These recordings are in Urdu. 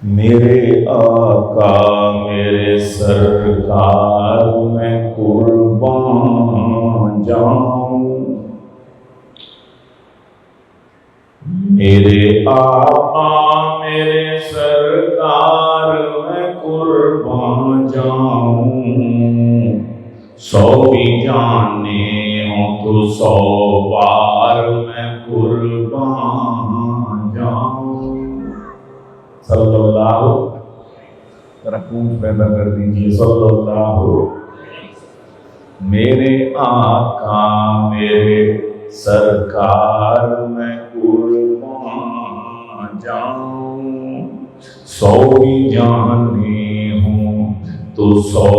میرے آقا میرے سرکار میں قربان جاؤں، میرے آقا میرے سرکار میں قربان جاؤں، 100 بھی جانے ہوں تو 100 بار میں قربان جاؤں۔ صلی اللہ، ذرا پونچھ پیدا کر دیجیے، صلی اللہ۔ میرے آقا میرے سرکار میں قربان جاؤں، 100 بھی جانے ہوں تو 100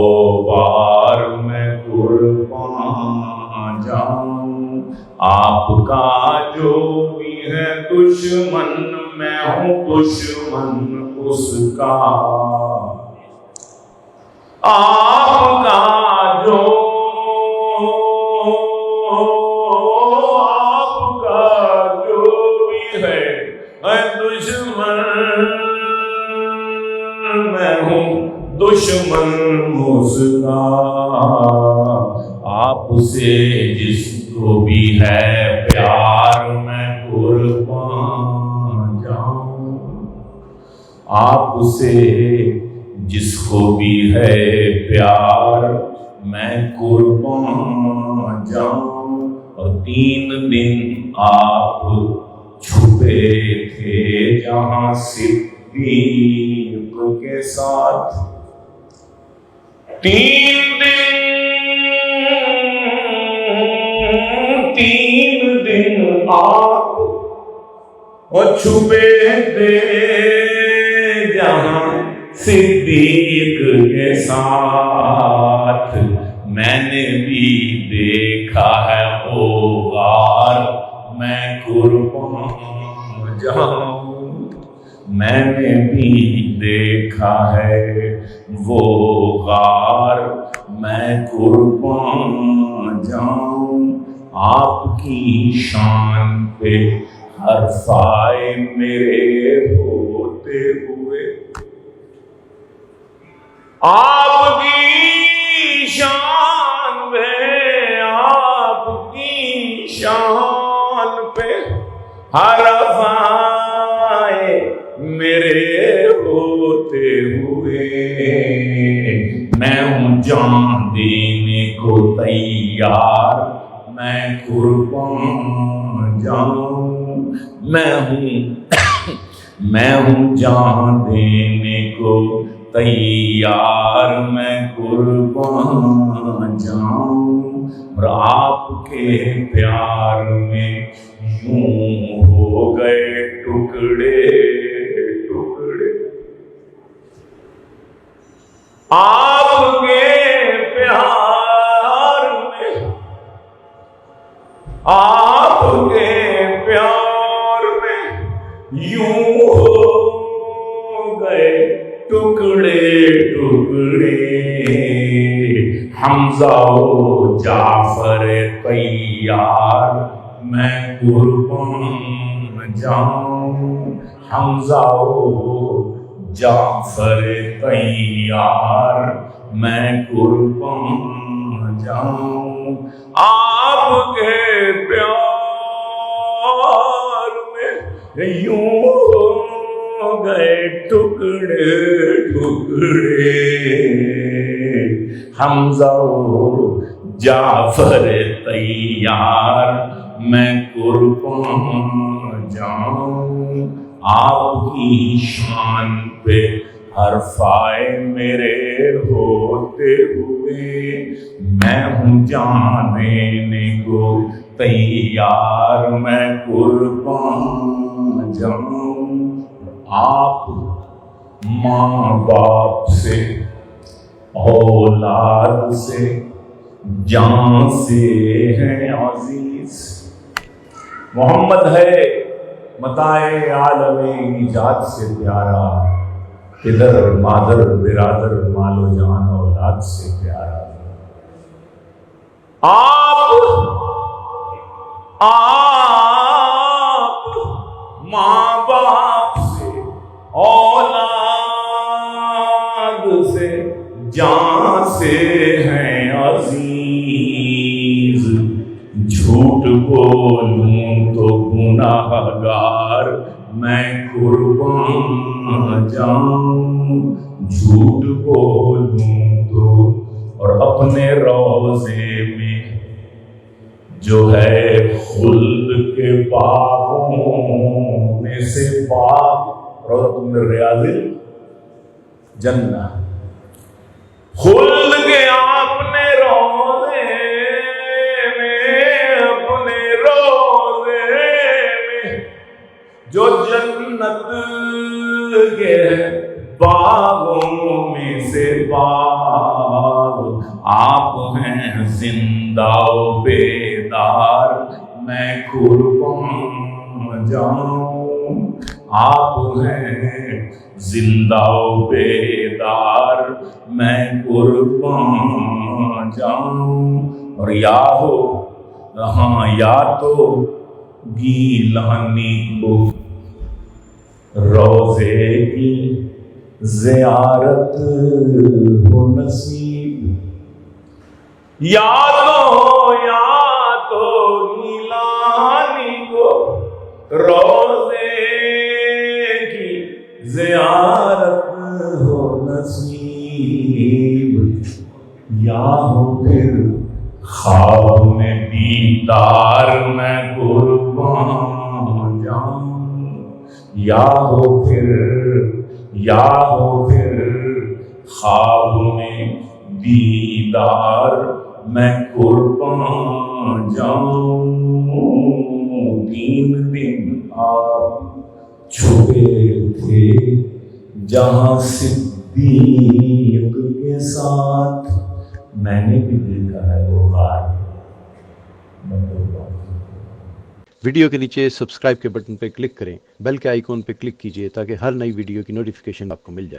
بار میں قربان جاؤں۔ آپ کا جو بھی ہے دشمن میں ہوں دشمن اس کا، آپ کا جو بھی ہے دشمن میں ہوں دشمن اس کا، آپ سے جس کو بھی ہے پیار میں قربان جاؤں، آپ سے جس کو بھی ہے پیار میں قربان جاؤں۔ اور 3 دن آپ چھپے تھے جہاں صدیق کے ساتھ، 3 دن آپ چھپے تھے جہاں صدیق کے ساتھ، میں نے بھی دیکھا ہے وہ غار میں قربان جاؤں، میں نے بھی دیکھا ہے وہ غار میں قربان جاؤں۔ آپ کی شان پہ حرفائے میرے ہوتے ہوئے، آپ کی شان پہ، آپ کی شان پہ حرفائے میرے ہوتے ہوئے، میں ہوں جان دینے کو تیار میں قربان جاؤں، میں ہوں جان دینے کو تیار میں قربان جاؤں۔ اور آپ کے پیار میں یوں ہو گئے ٹکڑے ٹکڑے، آپ کے پیار میں، آپ کے پیار میں یوں ہو گئے ٹکڑے ٹکڑے، حمزہ و جعفر تیار میں قربان جاؤں، حمزہ و جعفر تیار میں قربان جاؤں۔ آپ کے پیار میں یوں ہو گئے ٹکڑے ٹکڑے، حمزہ و جعفر تیار میں قربان جاؤں۔ آپ کی شان پہ حرفائے میرے ہوتے ہوئے، میں ہوں جان دینے کو تیار میں قربان جاؤں۔ آپ ماں باپ سے، اولاد سے، جان سے ہیں عزیز، محمد ہے متاع عالم ایجاد سے پیارا، پدر مادر برادر مال و جان اولاد سے پیارا۔ آپ ماں باپ سے، اولاد سے جان سے ہیں عزیز، جھوٹ بولوں تو گناہ گار میں قربان جاؤں، جھوٹ بولوں تو، اور اپنے روضے میں جو ہے خلد کے باغوں میں سے باغ، روضۃ من ریاض الجنہ، خلد کے اپنے روضے میں، اپنے روضے میں جو جنت کے باغوں میں سے باغ، آپ ہیں زندہ و بیدار میں قربان جاؤں، آپ ہیں زندہ و بیدار میں قربان جاؤں، اور یا ہو ہاں یا تو گیلانی کو روضے کی زیارت ہو نصیب، یا تو گیلانی کو روضے کی زیارت ہو نصیب، یا ہو پھر خواب میں دیدار میں قربان جاؤں، یا ہو پھر خواب میں دیدار میں قربان جاؤں، 3 دن آپ چھپے تھے جہاں صدیق کے ساتھ، میں نے بھی دیکھا ہے وہ غار۔ ویڈیو کے نیچے سبسکرائب کے بٹن پہ کلک کریں، بیل کے آئیکن پہ کلک کیجئے تاکہ ہر نئی ویڈیو کی نوٹیفیکیشن آپ کو مل جائے۔